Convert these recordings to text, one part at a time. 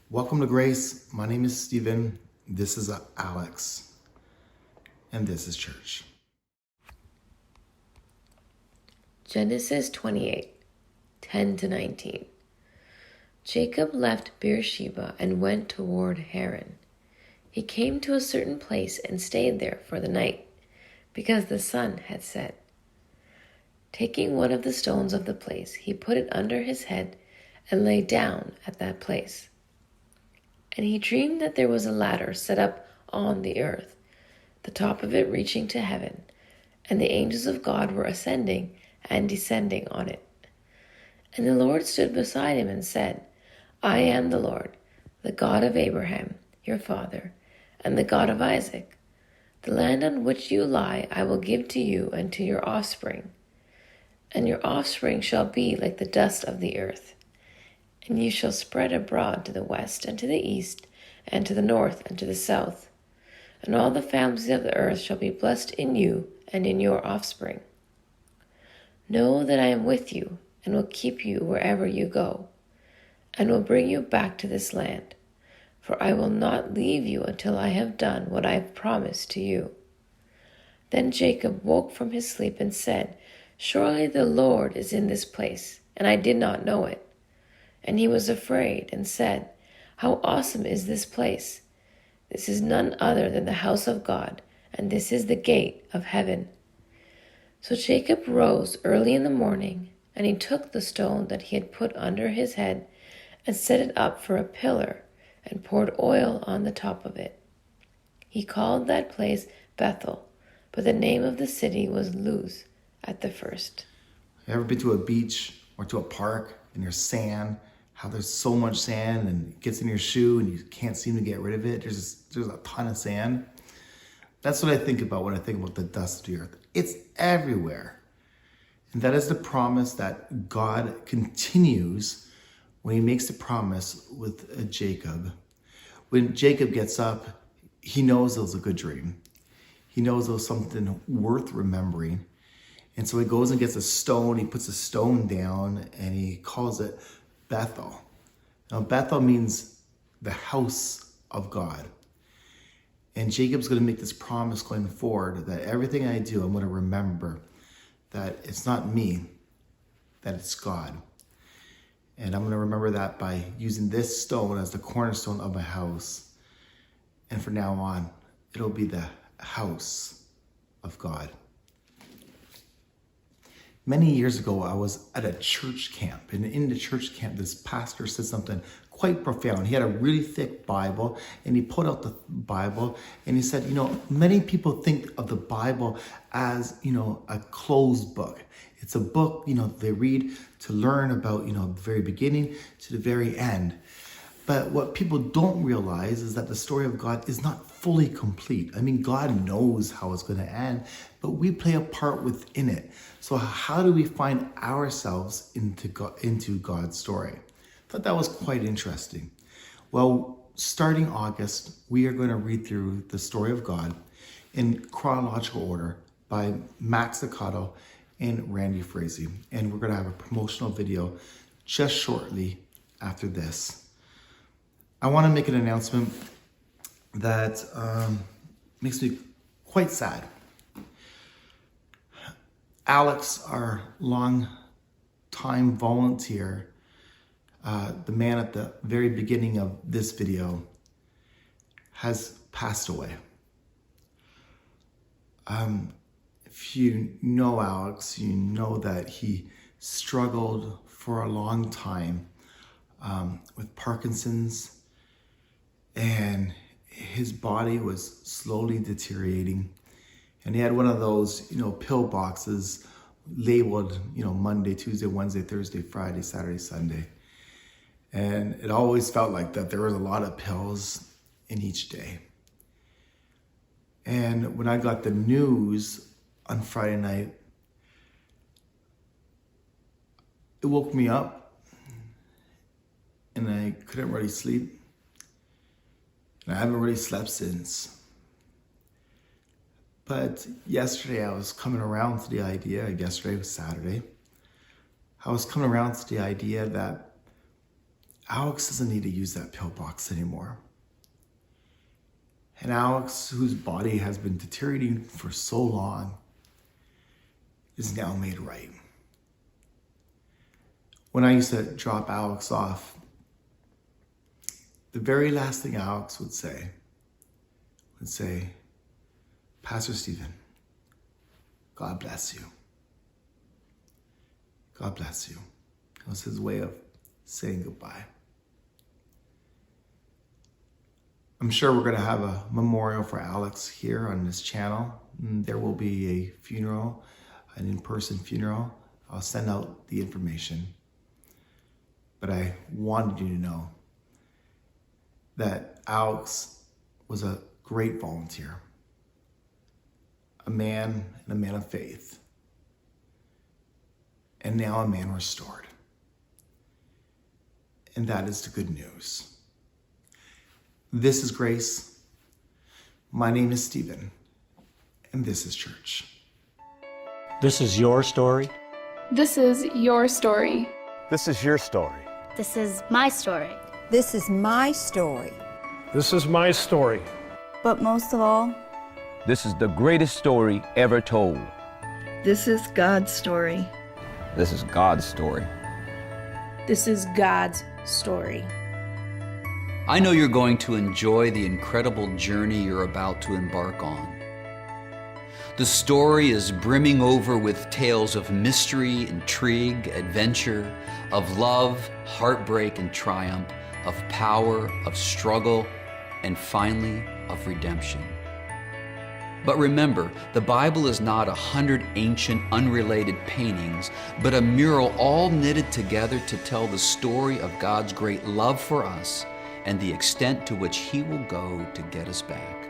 Welcome to Grace. My name is Stephen. This is Alex. And this is church. Genesis 28, 10-19. Jacob left Beer-sheba and went toward Haran. He came to a certain place and stayed there for the night, because the sun had set. Taking one of the stones of the place, he put it under his head and lay down at that place. And he dreamed that there was a ladder set up on the earth, the top of it reaching to heaven, and the angels of God were ascending and descending on it. And the Lord stood beside him and said, I am the Lord, the God of Abraham, your father, and the God of Isaac. The land on which you lie I will give to you and to your offspring. And your offspring shall be like the dust of the earth. And you shall spread abroad to the west and to the east, and to the north and to the south. And all the families of the earth shall be blessed in you and in your offspring. Know that I am with you, and will keep you wherever you go, and will bring you back to this land. For I will not leave you until I have done what I have promised to you. Then Jacob woke from his sleep and said, Surely the Lord is in this place, and I did not know it. And he was afraid and said, How awesome is this place! This is none other than the house of God, and this is the gate of heaven. So Jacob rose early in the morning, and he took the stone that he had put under his head and set it up for a pillar and poured oil on the top of it. He called that place Bethel, but the name of the city was Luz at the first. You ever been to a beach or to a park and there's sand? How there's so much sand and it gets in your shoe and you can't seem to get rid of it. There's a ton of sand. That's what I think about when I think about the dust of the earth. It's everywhere. And that is the promise that God continues when he makes the promise with Jacob. When Jacob gets up, he knows it was a good dream. He knows it was something worth remembering. And so he goes and gets a stone. He puts a stone down and he calls it Bethel. Now, Bethel means the house of God. And Jacob's going to make this promise going forward that everything I do, I'm going to remember that it's not me, that it's God. And I'm going to remember that by using this stone as the cornerstone of my house. And from now on, it'll be the house of God. Many years ago, I was at a church camp, and in the church camp, this pastor said something quite profound. He had a really thick Bible, and he pulled out the Bible, and he said, many people think of the Bible as, a closed book. It's a book, they read to learn about, the very beginning to the very end. But what people don't realize is that the story of God is not fully complete. I mean, God knows how it's going to end, but we play a part within it. So how do we find ourselves into God's story? I thought that was quite interesting. Well, starting August, we are going to read through the story of God in chronological order by Max Licato and Randy Frazee. And we're going to have a promotional video just shortly after this. I want to make an announcement that makes me quite sad. Alex, our long-time volunteer, the man at the very beginning of this video, has passed away. If you know Alex, you know that he struggled for a long time with Parkinson's, and his body was slowly deteriorating. And he had one of those, pill boxes labeled, Monday, Tuesday, Wednesday, Thursday, Friday, Saturday, Sunday. And it always felt like that there was a lot of pills in each day. And when I got the news on Friday night, it woke me up and I couldn't really sleep. And I haven't really slept since. But yesterday I was coming around to the idea, yesterday was Saturday, I was coming around to the idea that Alex doesn't need to use that pillbox anymore. And Alex, whose body has been deteriorating for so long, is now made right. When I used to drop Alex off, the very last thing Alex would say, Pastor Stephen, God bless you. God bless you. That was his way of saying goodbye. I'm sure we're going to have a memorial for Alex here on this channel. There will be a funeral, an in-person funeral. I'll send out the information. But I wanted you to know that Alex was a great volunteer, a man and a man of faith, and now a man restored. And that is the good news. This is Grace. My name is Stephen, and this is church. This is your story. This is your story. This is your story. This is my story. This is my story. This is my story. But most of all, this is the greatest story ever told. This is God's story. This is God's story. This is God's story. I know you're going to enjoy the incredible journey you're about to embark on. The story is brimming over with tales of mystery, intrigue, adventure, of love, heartbreak, and triumph, of power, of struggle, and finally, of redemption. But remember, the Bible is not 100 ancient, unrelated paintings, but a mural all knitted together to tell the story of God's great love for us and the extent to which He will go to get us back.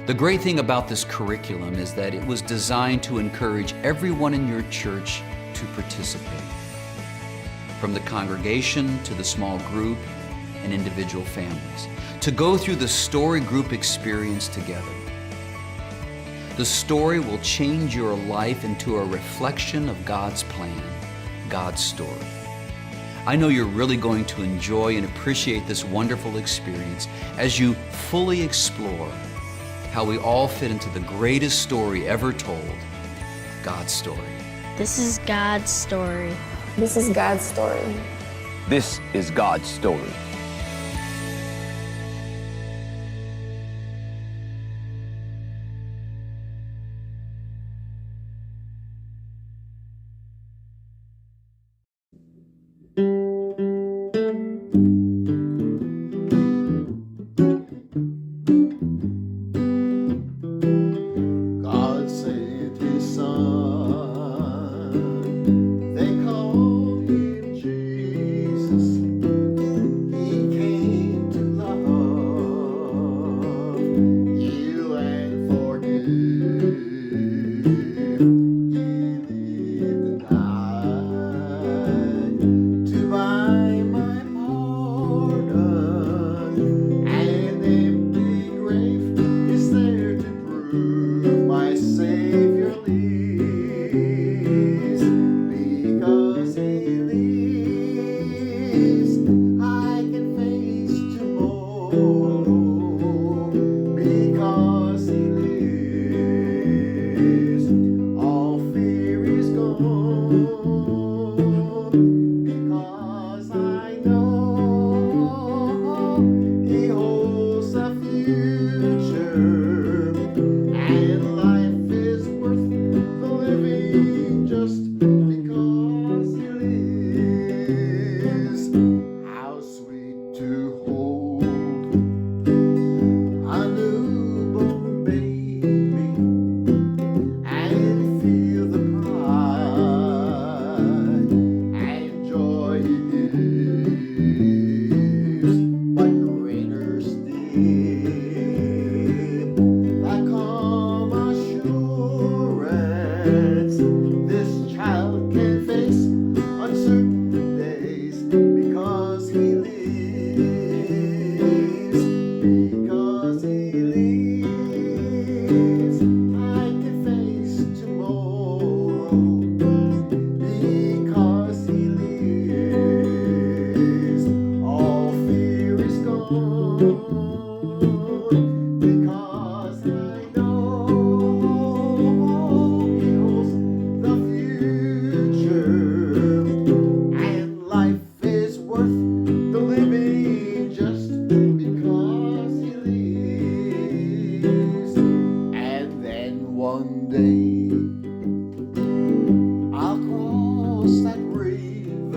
The great thing about this curriculum is that it was designed to encourage everyone in your church to participate, from the congregation to the small group and individual families, to go through the story group experience together. The story will change your life into a reflection of God's plan, God's story. I know you're really going to enjoy and appreciate this wonderful experience as you fully explore how we all fit into the greatest story ever told, God's story. This is God's story. This is God's story. This is God's story. God sent His Son. They called Him Jesus. He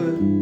good.